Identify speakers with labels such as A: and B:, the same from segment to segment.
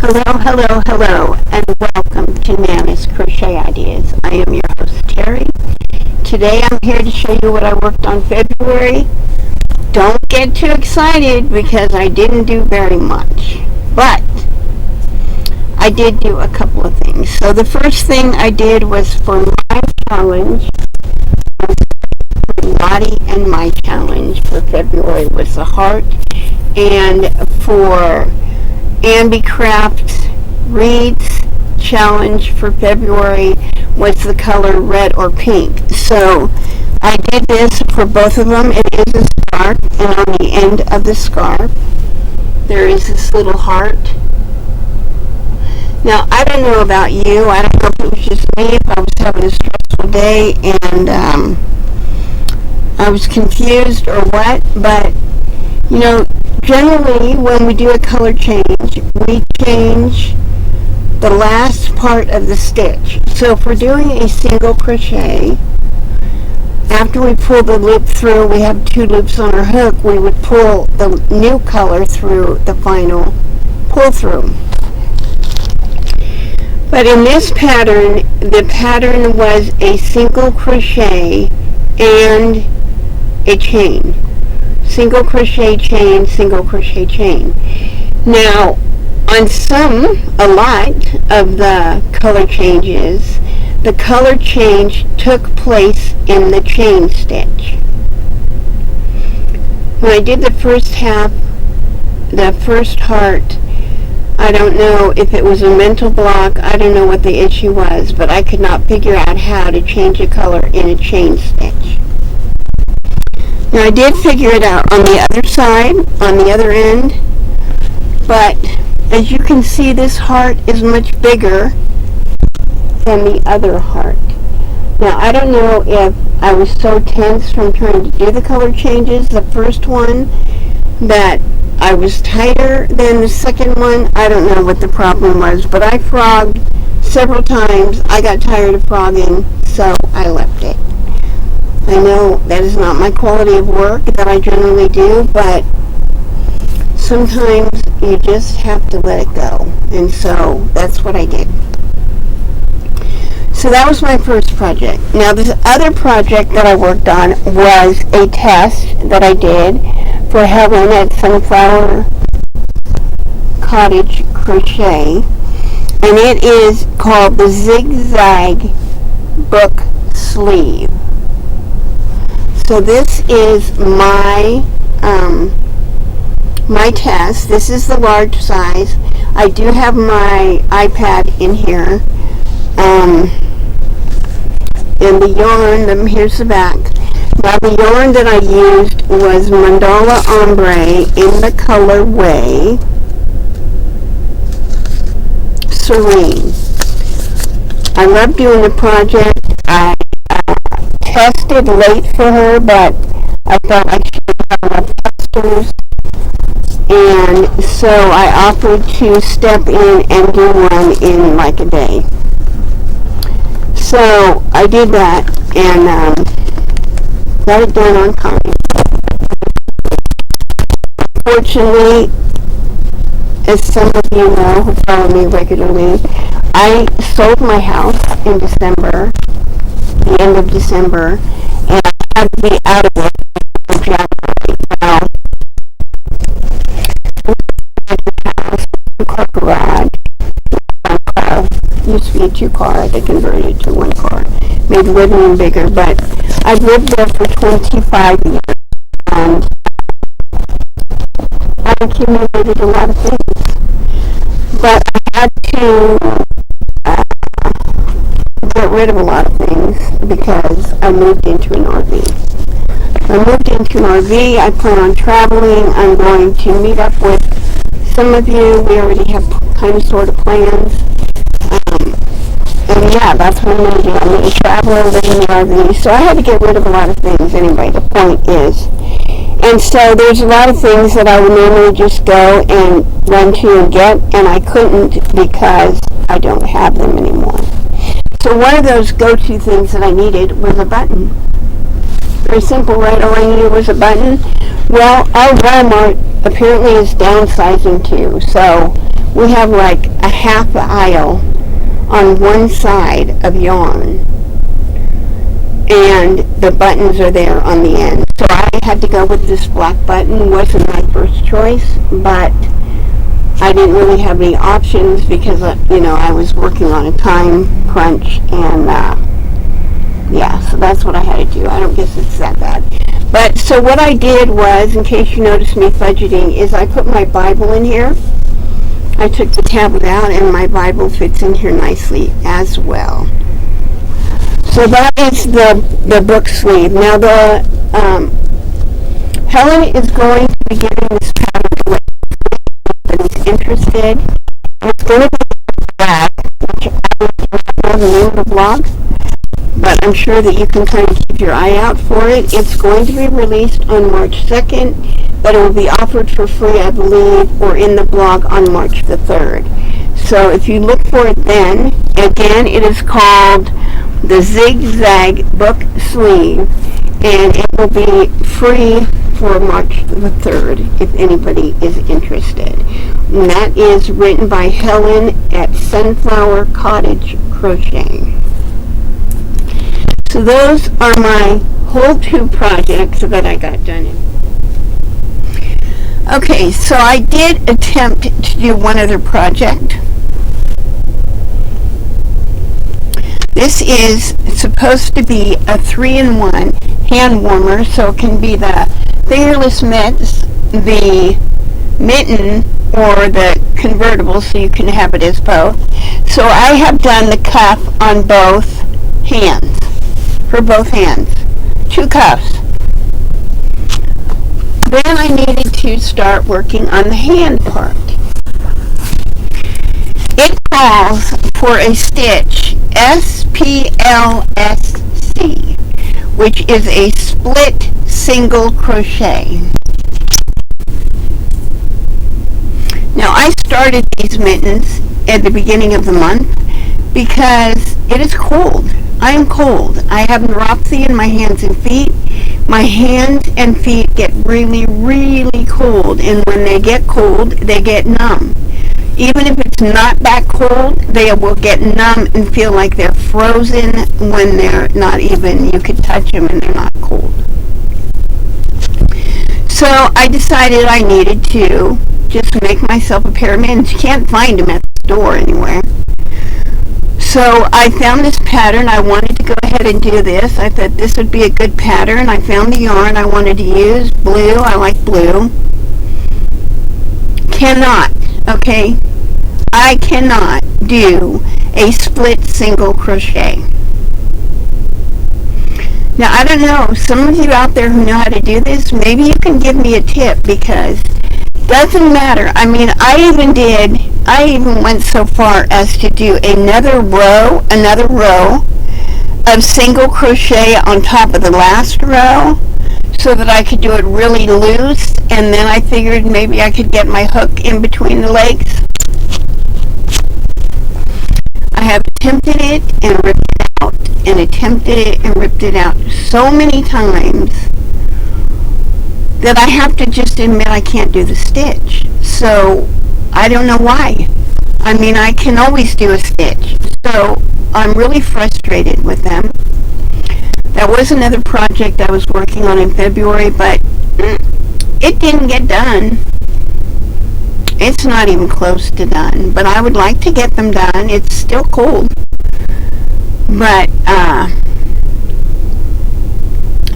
A: Hello, hello, hello, and welcome to Nana's Crochet Ideas. I am your host, Teri. Today I'm here to show you what I worked on February. Don't get too excited because I didn't do very much, but I did do a couple of things. So the first thing I did was for my challenge, Lottie and my challenge for February was the heart, and for Ambi Craft Reads challenge for February was the color red or pink. So I did this for both of them. It is a scarf, and on the end of the scarf there is this little heart. Now I don't know about you. I don't know if it was just me, if I was having a stressful day and I was confused or what, but you know, generally when we do a color change, we change the last part of the stitch. So if we're doing a single crochet, after we pull the loop through, we have 2 loops on our hook, we would pull the new color through the final pull through. But in this pattern, the pattern was a single crochet and a chain. Single crochet chain, single crochet chain. Now, on a lot of the color changes, the color change took place in the chain stitch. When I did the first half, the first heart, I don't know if it was a mental block, I don't know what the issue was, but I could not figure out how to change a color in a chain stitch. Now I did figure it out on the other side, on the other end, but as you can see, this heart is much bigger than the other heart. Now I don't know if I was so tense from trying to do the color changes, the first one, that I was tighter than the second one. I don't know what the problem was, but I frogged several times. I got tired of frogging, so I left it. I know that is not my quality of work that I generally do, but sometimes you just have to let it go. And so that's what I did. So that was my first project. Now this other project that I worked on was a test that I did for Helen at Sunflower Cottage Crochet. And it is called the Zigzag Book Sleeve. So this is my test. This is the large size. I do have my iPad in here. And the yarn, here's the back. Now the yarn that I used was Mandala Ombre in the colorway Serene. I love doing the project. I tested late for her, but I thought I should have enough testers, and so I offered to step in and do one in like a day. So I did that and got it done on time. Unfortunately, as some of you know who follow me regularly, I sold my house in December, the end of December, and I had to be out of it in January. Now, house, 2-car garage, 1 car, used to be a 2-car, they converted it to 1 car, made the living room bigger, but I've lived there for 25 years, and I accumulated a lot of things, but I had to get rid of a lot of things because I moved into an RV. I moved into an RV. I plan on traveling. I'm going to meet up with some of you. We already have kind of sort of plans. And yeah, that's what I'm going to do. I'm going to travel and live in the RV. So I had to get rid of a lot of things anyway. The point is. And so there's a lot of things that I would normally just go and run to and get, and I couldn't because I don't have them anymore. So one of those go-to things that I needed was a button. Very simple, right? All I needed was a button. Well, our Walmart apparently is downsizing too. So we have like a half aisle on one side of yarn, and the buttons are there on the end. So I had to go with this black button. Wasn't my first choice, but I didn't really have any options because, I was working on a time crunch, and yeah, so that's what I had to do. I don't guess it's that bad. But so what I did was, in case you noticed me fudgeting, is I put my Bible in here. I took the tablet out, and my Bible fits in here nicely as well. So that is the book sleeve. Now Helen is going to be giving this pattern away if anybody's interested. It's going to be black, which I don't know the name of the blog, but I'm sure that you can kind of keep your eye out for it. It's going to be released on March 2nd, but it will be offered for free, I believe, or in the blog on March the 3rd. So if you look for it then, again, it is called the Zigzag Book Sleeve, and it will be free for March the 3rd if anybody is interested. And that is written by Helen at Sunflower Cottage Crochet. So those are my whole 2 projects that I got done in. Okay, so I did attempt to do one other project. This is supposed to be a 3-in-1 hand warmer, so it can be the fingerless mitts, the mitten, or the convertible, so you can have it as both. So I have done the cuff on both hands, for both hands. 2 cuffs. Then I needed to start working on the hand part. It calls for a stitch SPLSC, which is a split single crochet. Now I started these mittens at the beginning of the month because it is cold. I am cold. I have neuropathy in my hands and feet. My hands and feet get really, really cold, and when they get cold, they get numb. Even if it's not that cold, they will get numb and feel like they're frozen when they're not even, you could touch them and they're not cold. So I decided I needed to just make myself a pair of mittens. You can't find them at the store anywhere. So I found this pattern. I wanted to go ahead and do this. I thought this would be a good pattern. I found the yarn I wanted to use, blue. I like blue. Okay, I cannot do a split single crochet. Now I don't know, some of you out there who know how to do this, maybe you can give me a tip, because it doesn't matter. I mean, I even went so far as to do another row of single crochet on top of the last row, so that I could do it really loose, and then I figured maybe I could get my hook in between the legs. I have attempted it and ripped it out, and attempted it and ripped it out so many times that I have to just admit I can't do the stitch. So I don't know why. I mean, I can always do a stitch, so I'm really frustrated with them. That was another project I was working on in February, but it didn't get done. It's not even close to done, but I would like to get them done. It's still cold, but I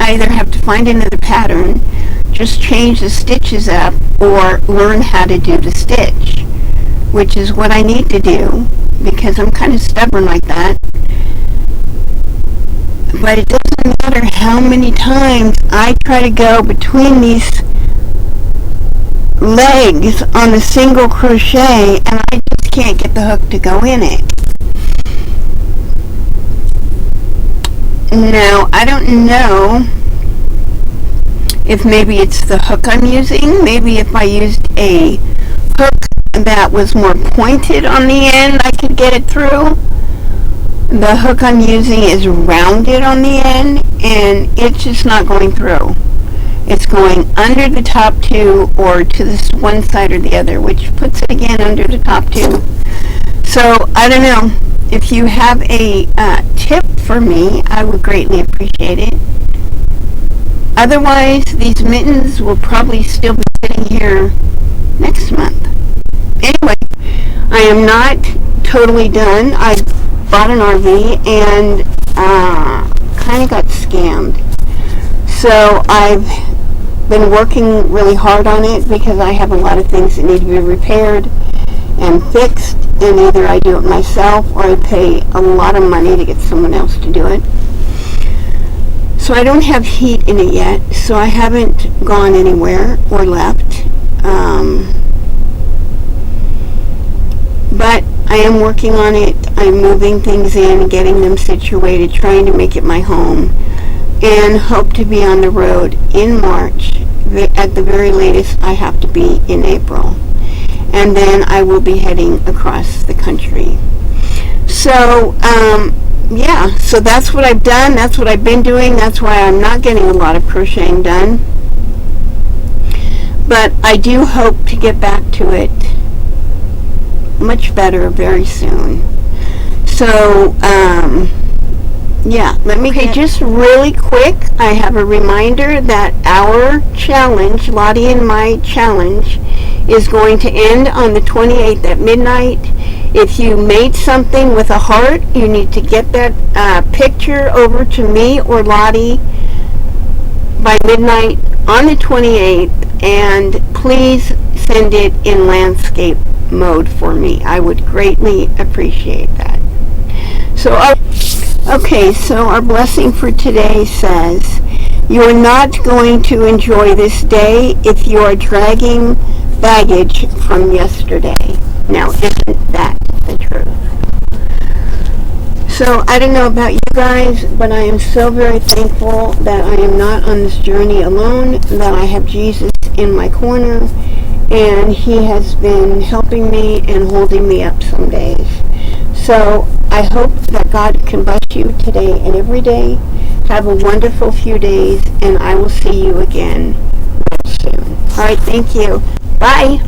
A: either have to find another pattern, just change the stitches up, or learn how to do the stitch, which is what I need to do, because I'm kind of stubborn like that. But it doesn't matter how many times I try to go between these legs on the single crochet, and I just can't get the hook to go in it. Now, I don't know if maybe it's the hook I'm using. Maybe if I used a hook that was more pointed on the end, I could get it through. The hook I'm using is rounded on the end, and it's just not going through. It's going under the top two or to this one side or the other, which puts it again under the top two. So I don't know. If you have a tip for me, I would greatly appreciate it. Otherwise, these mittens will probably still be sitting here next month. Anyway, I am not totally done. I bought an RV and kind of got scammed. So I've been working really hard on it because I have a lot of things that need to be repaired and fixed, and either I do it myself or I pay a lot of money to get someone else to do it. So I don't have heat in it yet, so I haven't gone anywhere or left. But I am working on it. I'm moving things in, getting them situated, trying to make it my home, and hope to be on the road in March. At the very latest, I have to be in April. And then I will be heading across the country. So, yeah, so that's what I've done. That's what I've been doing. That's why I'm not getting a lot of crocheting done. But I do hope to get back to it much better very soon. So, yeah, let me just really quick, I have a reminder that our challenge, Lottie and my challenge, is going to end on the 28th at midnight. If you made something with a heart, you need to get that picture over to me or Lottie by midnight on the 28th, and please send it in landscape mode for me. I would greatly appreciate that. So, okay, so our blessing for today says, you are not going to enjoy this day if you are dragging baggage from yesterday. Now, isn't that the truth? So, I don't know about you guys, but I am so very thankful that I am not on this journey alone, that I have Jesus in my corner, and he has been helping me and holding me up some days. So I hope that God can bless you today and every day. Have a wonderful few days, and I will see you again real soon. All right, thank you. Bye.